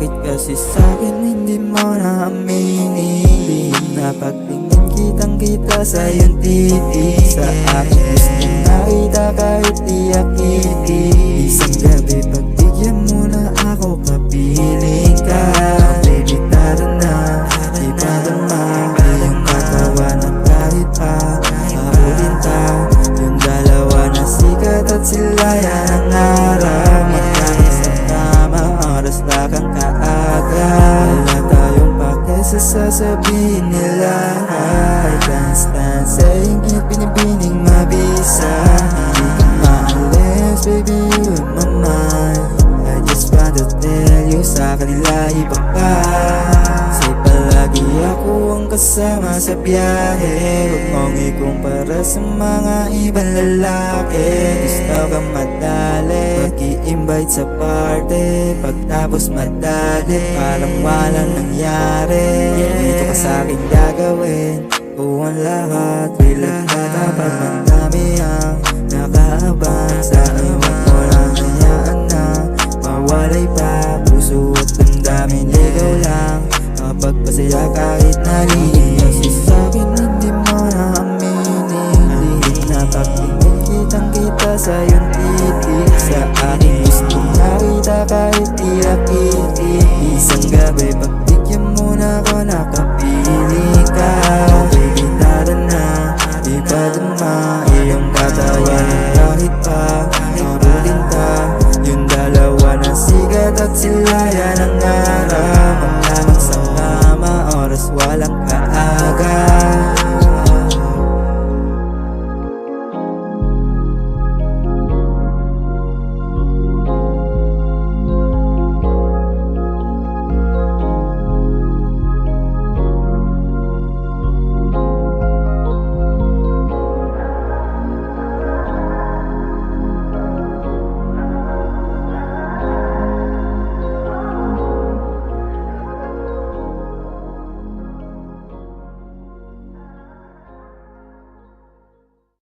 Bakit kasi sa'kin hindi mo na aminin? Na pagtingin kitang kita sa iyong titi. Sa akin gusto nakita kahit di akiti. Isang gabi pagbigyan mo na ako, kapiling ka. Baby tara na, di pa naman iyong katawan ng kahit pa mahuling ka. Yung dalawa na sikat at sila yan ang araw. Magkakis ang tamang oras na kang kaaga. Wala tayong pake sa sasabihin nila. I can't stand saying it, binibining mabisa. Hindi ka maalis, baby you in my mind. I just want to tell you, sa kanila iba ka. Say palagi ako ang kasama sa biyahe. Huwag mong ikumpara sa mga ibang lalaki. Gusto kang madali, mag-i-invite sa party, pagtapos madali, parang walang nangyari. Dito ka sa'kin gagawin ko ang lahat. Bilang bata pag mandami ang nakaabang. Sa iwan mo lang hayaan na mawalay pa.